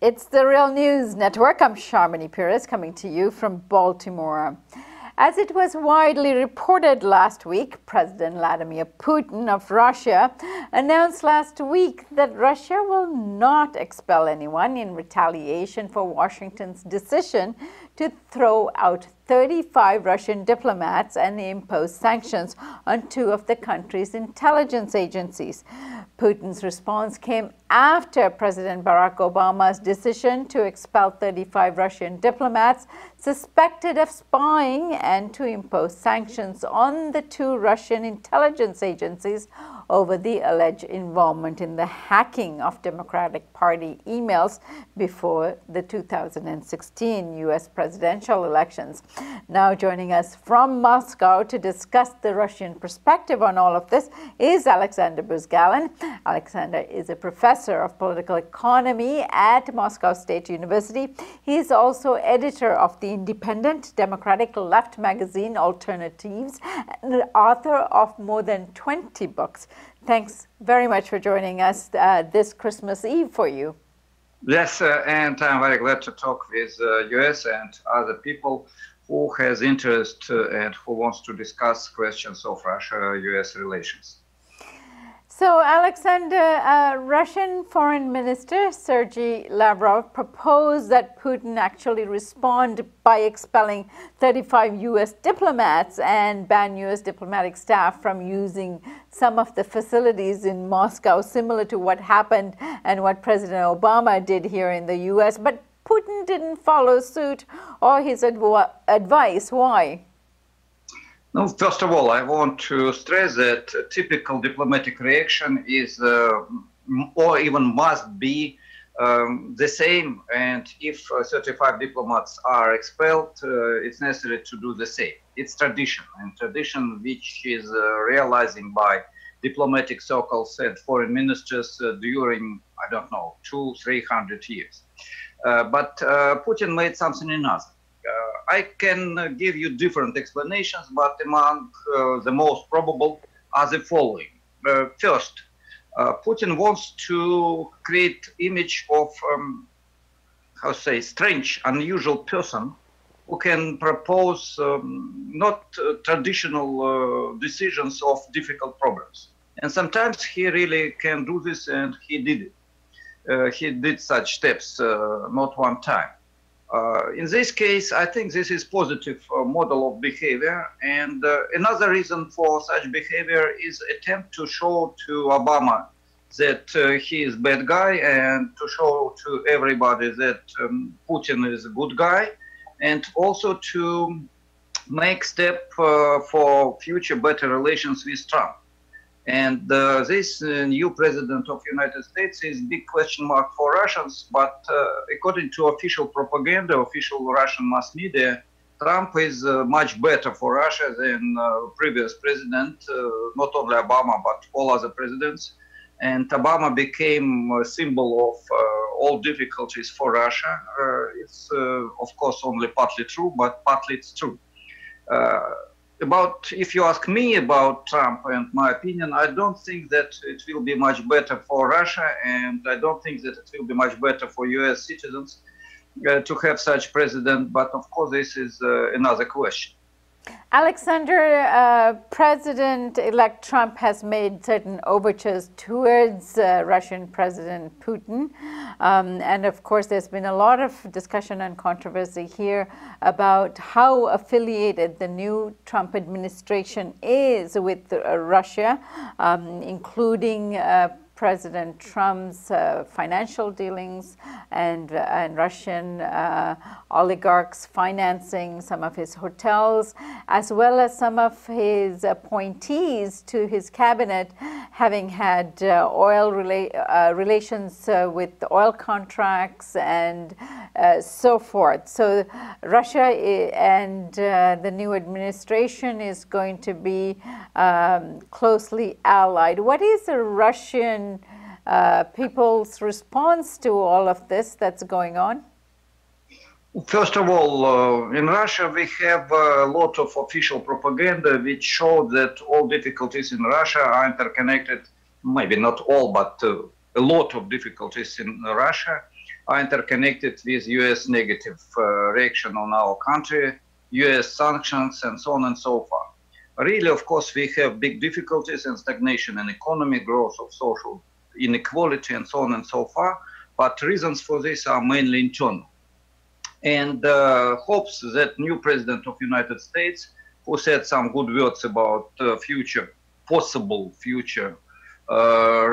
It's the Real News Network. I'm Sharmini Pires coming to you from Baltimore. As it was widely reported last week, President Vladimir Putin of Russia announced last week that Russia will not expel anyone in retaliation for Washington's decision to throw out 35 Russian diplomats and impose sanctions on two of the country's intelligence agencies. Putin's response came after President Barack Obama's decision to expel 35 Russian diplomats suspected of spying and to impose sanctions on the two Russian intelligence agencies over the alleged involvement in the hacking of Democratic Party emails before the 2016 U.S. presidential elections. Now joining us from Moscow to discuss the Russian perspective on all of this is Aleksandr Buzgalin. Aleksandr is a professor of political economy at Moscow State University. He is also editor of the independent Democratic Left magazine Alternatives and the author of more than 20 books. Thanks very much for joining us this Christmas Eve for you. Yes, and I'm very glad to talk with US and other people who has interest and who wants to discuss questions of Russia-US relations. So, Aleksandr, Russian Foreign Minister Sergei Lavrov proposed that Putin actually respond by expelling 35 U.S. diplomats and ban U.S. diplomatic staff from using some of the facilities in Moscow, similar to what happened and what President Obama did here in the U.S. But Putin didn't follow suit or his advice. Why? No, first of all, I want to stress that a typical diplomatic reaction is or even must be the same. And if 35 diplomats are expelled, it's necessary to do the same. It's tradition, and tradition which is realizing by diplomatic circles and foreign ministers during, I don't know, 200-300 years. But Putin made something another. I can give you different explanations, but among the most probable are the following. First, Putin wants to create image of, strange, unusual person who can propose not traditional decisions of difficult problems. And sometimes he really can do this, and he did it. He did such steps not one time. In this case, I think this is positive model of behavior. And another reason for such behavior is attempt to show to Obama that he is bad guy, and to show to everybody that Putin is a good guy, and also to make step for future better relations with Trump. And this new president of the United States is a big question mark for Russians, but according to official propaganda, official Russian mass media, Trump is much better for Russia than previous president, not only Obama, but all other presidents. And Obama became a symbol of all difficulties for Russia. It's, of course, only partly true, but partly it's true. If you ask me about Trump and my opinion, I don't think that it will be much better for Russia, and I don't think that it will be much better for US citizens to have such president, but of course this is another question. Aleksandr, President-elect Trump has made certain overtures towards Russian President Putin. And of course, there's been a lot of discussion and controversy here about how affiliated the new Trump administration is with Russia, including President Trump's financial dealings and Russian oligarchs financing some of his hotels, as well as some of his appointees to his cabinet having had relations with oil contracts and so forth. So Russia and the new administration is going to be closely allied. What is the Russian people's response to all of this that's going on? First of all, in Russia, we have a lot of official propaganda which show that all difficulties in Russia are interconnected, maybe not all, but a lot of difficulties in Russia are interconnected with US negative reaction on our country, US sanctions, and so on and so forth. Really, of course, we have big difficulties and stagnation in economy, growth of social inequality, and so on and so forth. But reasons for this are mainly internal. And hopes that new president of United States, who said some good words about possible future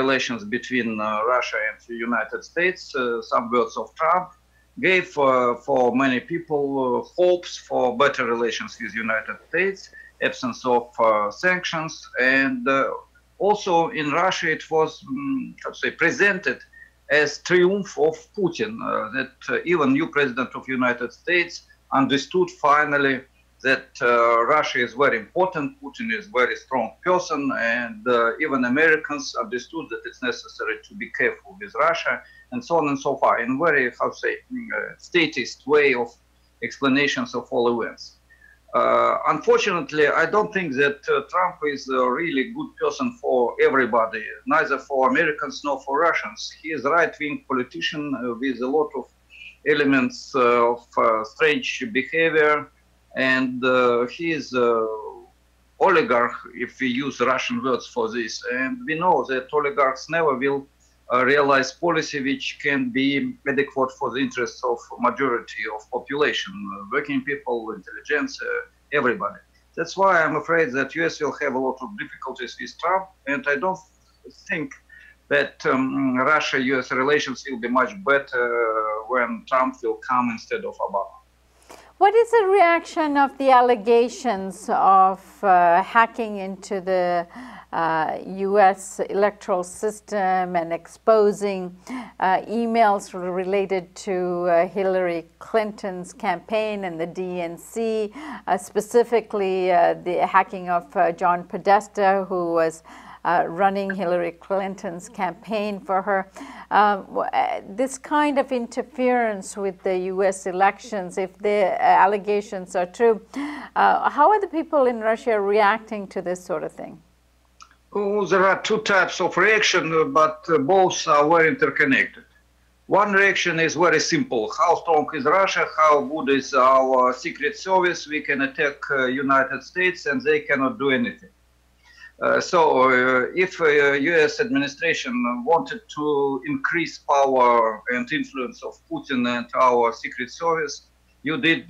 relations between Russia and the United States, some words of Trump, gave for many people hopes for better relations with the United States, absence of sanctions, and also in Russia it was, presented as triumph of Putin, that even new president of the United States understood finally that Russia is very important, Putin is very strong person, and even Americans understood that it's necessary to be careful with Russia, and so on and so forth, in very, statist way of explanations of all events. Unfortunately, I don't think that Trump is a really good person for everybody, neither for Americans nor for Russians. He is a right-wing politician with a lot of elements of strange behavior, and he is an oligarch, if we use Russian words for this. And we know that oligarchs never will realize policy which can be adequate for the interests of majority of population, working people, intelligence, everybody. That's why I'm afraid that US will have a lot of difficulties with Trump, and I don't think that Russia-US relations will be much better when Trump will come instead of Obama. What is the reaction of the allegations of hacking into the US electoral system and exposing emails related to Hillary Clinton's campaign and the DNC, specifically the hacking of John Podesta, who was running Hillary Clinton's campaign for her. This kind of interference with the US elections, if the allegations are true, how are the people in Russia reacting to this sort of thing? Oh, there are two types of reaction, but both are very interconnected. One reaction is very simple. How strong is Russia? How good is our secret service? We can attack United States and they cannot do anything. If US administration wanted to increase power and influence of Putin and our secret service, you did,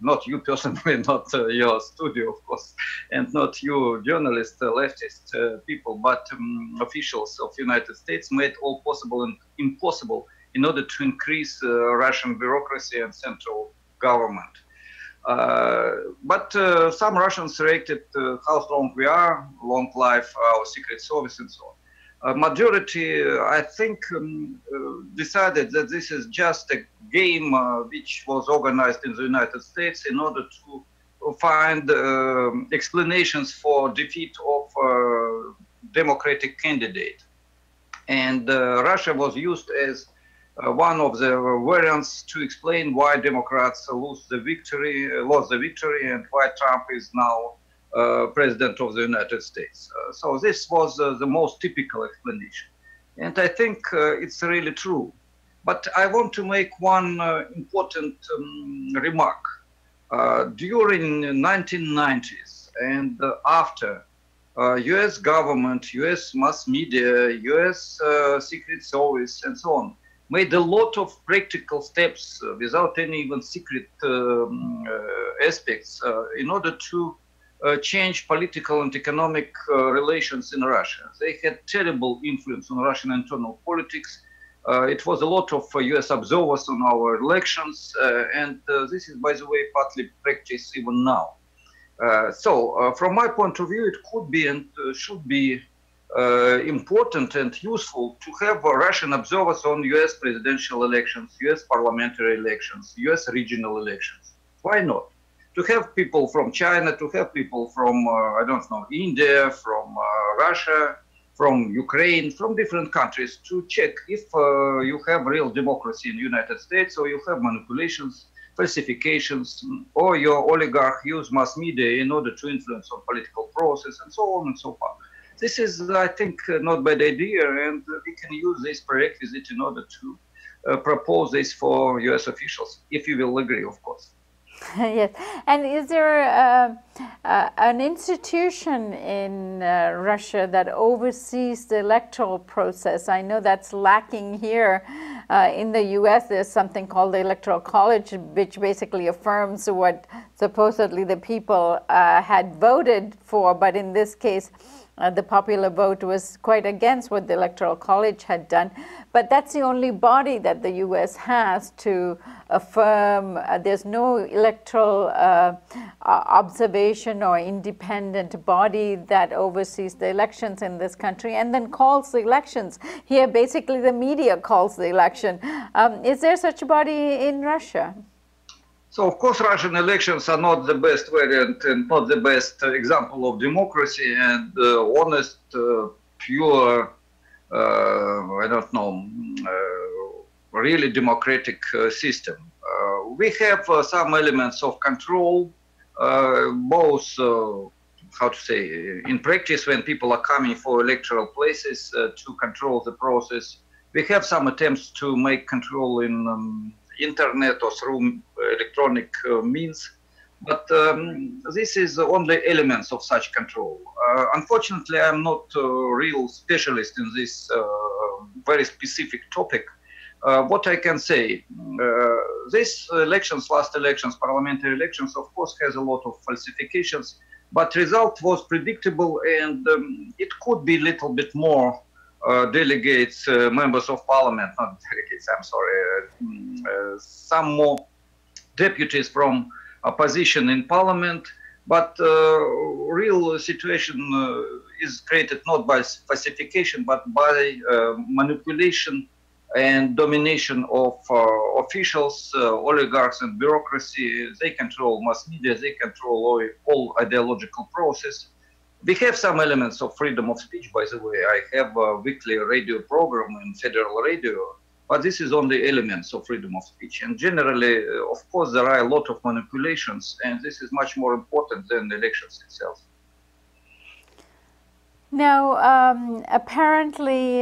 not you personally, not your studio, of course, and not you journalists, leftist people, but officials of the United States made all possible and impossible in order to increase Russian bureaucracy and central government. But some Russians reacted how strong we are, long life our secret service and so on. Majority, I think, decided that this is just a game which was organized in the United States in order to find explanations for defeat of democratic candidate. And Russia was used as one of the variants to explain why Democrats lost the victory, and why Trump is now President of the United States. So this was the most typical explanation. And I think it's really true. But I want to make one important remark. During the 1990s and after, US government, US mass media, US secret service, and so on, made a lot of practical steps without any even secret aspects in order to change political and economic relations in Russia. They had terrible influence on Russian internal politics. It was a lot of US observers on our elections, and this is, by the way, partly practiced even now. From my point of view, it could be and should be important and useful to have Russian observers on US presidential elections, US parliamentary elections, US regional elections. Why not? To have people from China, to have people from, I don't know, India, from Russia, from Ukraine, from different countries to check if you have real democracy in the United States or you have manipulations, falsifications, or your oligarch use mass media in order to influence on political process and so on and so forth. This is, I think, not a bad idea, and we can use this prerequisite in order to propose this for US officials, if you will agree, of course. Yes, and is there an institution in Russia that oversees the electoral process? I know that's lacking here. In the US, there's something called the Electoral College, which basically affirms what supposedly the people had voted for, but in this case, the popular vote was quite against what the Electoral College had done. But that's the only body that the US has to affirm. There's no electoral observation or independent body that oversees the elections in this country and then calls the elections. Here, basically, the media calls the election. Is there such a body in Russia? So, of course, Russian elections are not the best variant and not the best example of democracy and honest, pure, I don't know, really democratic system. We have some elements of control, both, how to say, in practice when people are coming for electoral places to control the process. We have some attempts to make control in internet or through electronic means, but this is only elements of such control. Unfortunately, I'm not a real specialist in this very specific topic. What I can say, these elections, last elections, parliamentary elections, of course, has a lot of falsifications, but result was predictable, and it could be a little bit more delegates, members of parliament, not delegates, I'm sorry, some more deputies from opposition in parliament, but real situation is created not by falsification, but by manipulation and domination of officials, oligarchs and bureaucracy. They control mass media, they control all ideological process. We have some elements of freedom of speech, by the way. I have a weekly radio program in federal radio, but this is only elements of freedom of speech. And generally, of course, there are a lot of manipulations, and this is much more important than the elections itself. Now, apparently,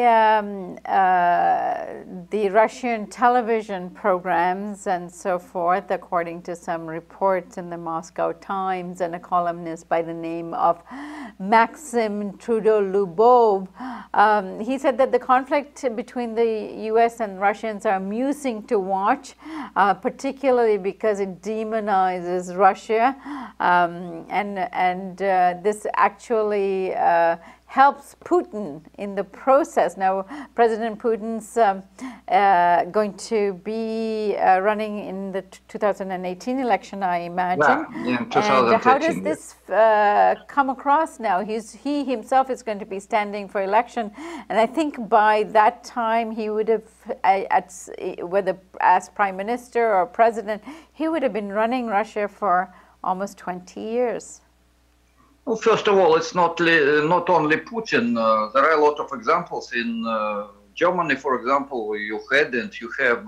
the Russian television programs and so forth, according to some reports in the Moscow Times and a columnist by the name of Maxim Trudolubov, he said that the conflict between the US and Russians are amusing to watch, particularly because it demonizes Russia, and this actually helps Putin in the process. Now, President Putin's going to be running in the 2018 election, I imagine. Yeah, 2018, and how does this come across now? He himself is going to be standing for election, and I think by that time he would have, whether as prime minister or president, he would have been running Russia for almost 20 years. Well, first of all, it's not only Putin. There are a lot of examples in Germany, for example. You had and you have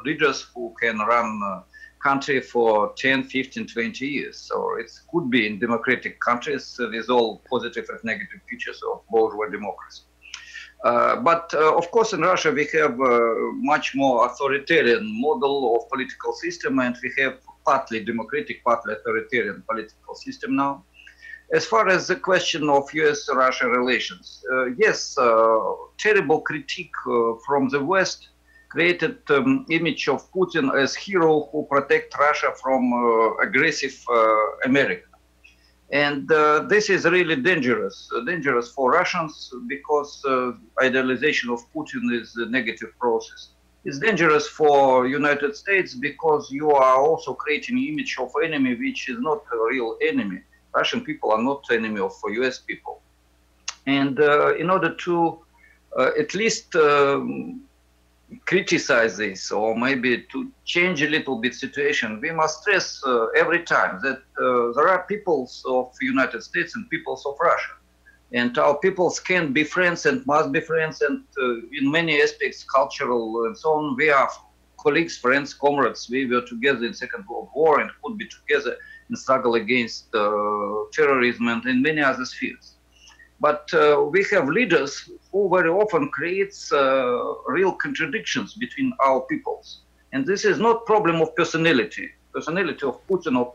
leaders who can run country for 10, 15, 20 years. So it could be in democratic countries with all positive and negative features of bourgeois democracy. But of course, in Russia, we have a much more authoritarian model of political system, and we have partly democratic, partly authoritarian political system now. As far as the question of US-Russia relations, yes, terrible critique from the West created image of Putin as hero who protect Russia from aggressive America. And this is really dangerous for Russians, because idealization of Putin is a negative process. It's dangerous for United States because you are also creating an image of enemy which is not a real enemy. Russian people are not enemy of US people. And in order to at least criticize this, or maybe to change a little bit situation, we must stress every time that there are peoples of United States and peoples of Russia. And our peoples can be friends and must be friends, and in many aspects, cultural and so on, we are colleagues, friends, comrades. We were together in Second World War and could be together in struggle against terrorism and in many other spheres. But we have leaders who very often creates real contradictions between our peoples. And this is not problem of personality of Putin, or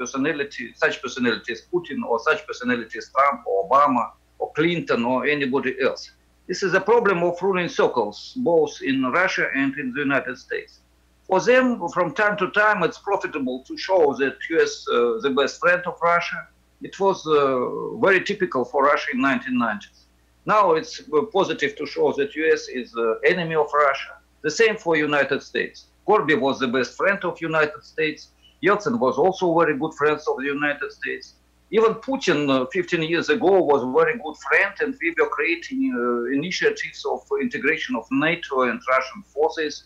such personality as Putin, or such personality as Trump, or Obama, or Clinton, or anybody else. This is a problem of ruling circles, both in Russia and in the United States. For them, from time to time, it's profitable to show that US the best friend of Russia. It was very typical for Russia in 1990s. Now it's positive to show that US is enemy of Russia. The same for United States. Gorbachev was the best friend of United States. Yeltsin was also very good friends of the United States. Even Putin 15 years ago was a very good friend, and we were creating initiatives of integration of NATO and Russian forces,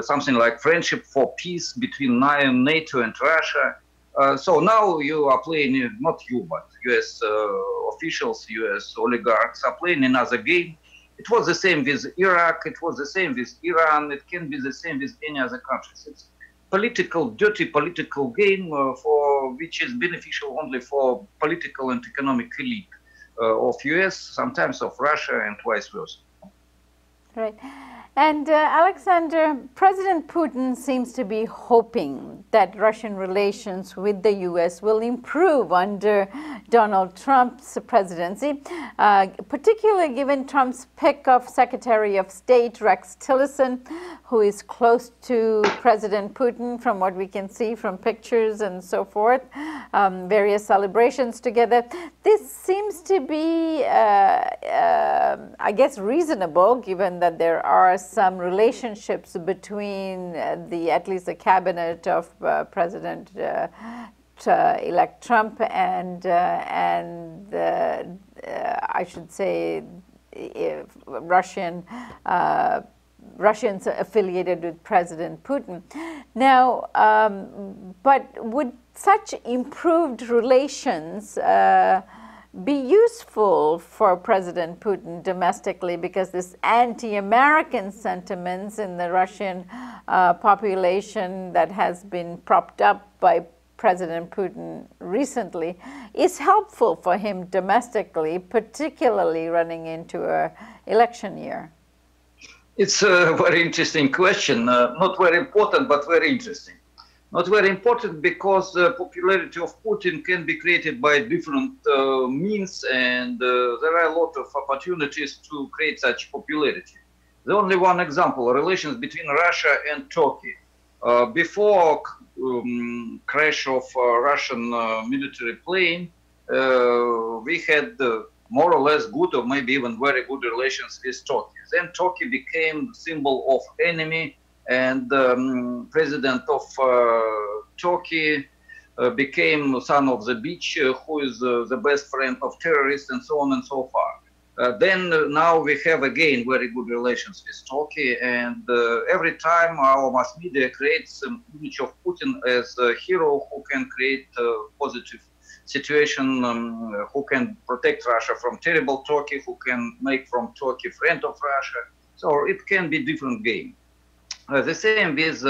something like Friendship for Peace between NATO and Russia. So now you are playing, not you, but US officials, US oligarchs are playing another game. It was the same with Iraq, it was the same with Iran, it can be the same with any other countries. It's dirty political game for which is beneficial only for political and economic elite of US, sometimes of Russia, and vice versa. Right. And Alexander, President Putin seems to be hoping that Russian relations with the U.S. will improve under Donald Trump's presidency, particularly given Trump's pick of Secretary of State Rex Tillerson, who is close to President Putin from what we can see from pictures and so forth, various celebrations together. This seems to be, I guess, reasonable, given that there are some relationships between at least the cabinet of President-elect Trump and I should say Russians affiliated with President Putin. Now, but would such improved relations be useful for President Putin domestically, because this anti-American sentiments in the Russian population that has been propped up by President Putin recently is helpful for him domestically, particularly running into an election year? It's a very interesting question, not very important, but very interesting. Not very important because the popularity of Putin can be created by different means, and there are a lot of opportunities to create such popularity. The only one example, relations between Russia and Turkey. Before crash of Russian military plane, we had more or less good, or maybe even very good relations with Turkey. Then Turkey became symbol of enemy, and president of Turkey became son of the beach, who is the best friend of terrorists, and so on and so far. Then now we have again very good relations with Turkey, and every time our mass media creates an image of Putin as a hero who can create a positive situation, who can protect Russia from terrible Turkey, who can make from Turkey friend of Russia. So it can be different game. The same with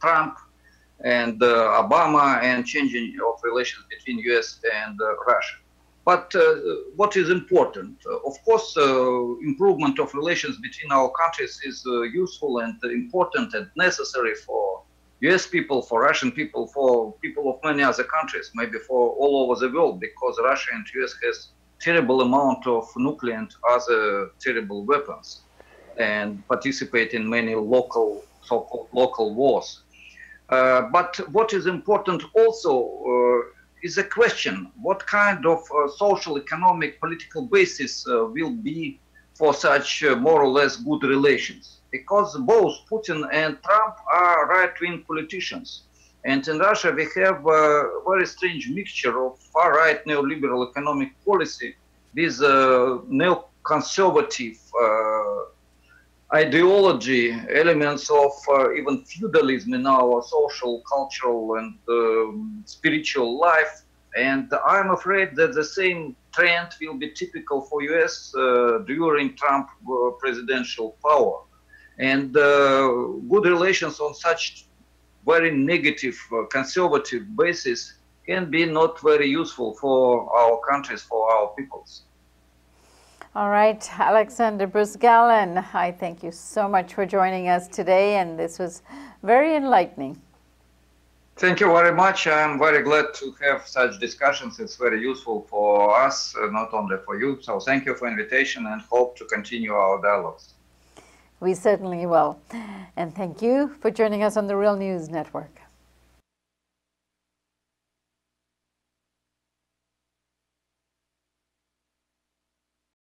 Trump and Obama, and changing of relations between US and Russia. But what is important? Of course, improvement of relations between our countries is useful and important and necessary for US people, for Russian people, for people of many other countries, maybe for all over the world, because Russia and US has terrible amount of nuclear and other terrible weapons, and participate in many local, so-called local wars. But what is important also is a question: what kind of social, economic, political basis will be for such more or less good relations? Because both Putin and Trump are right-wing politicians. And in Russia, we have a very strange mixture of far-right neoliberal economic policy with neoconservative ideology, elements of even feudalism in our social, cultural, and spiritual life. And I'm afraid that the same trend will be typical for US during Trump presidential power. And good relations on such very negative, conservative basis can be not very useful for our countries, for our peoples. All right, Aleksandr Buzgalin, I thank you so much for joining us today, and this was very enlightening. Thank you very much. I'm very glad to have such discussions. It's very useful for us, not only for you. So thank you for invitation and hope to continue our dialogues. We certainly will. And thank you for joining us on the Real News Network.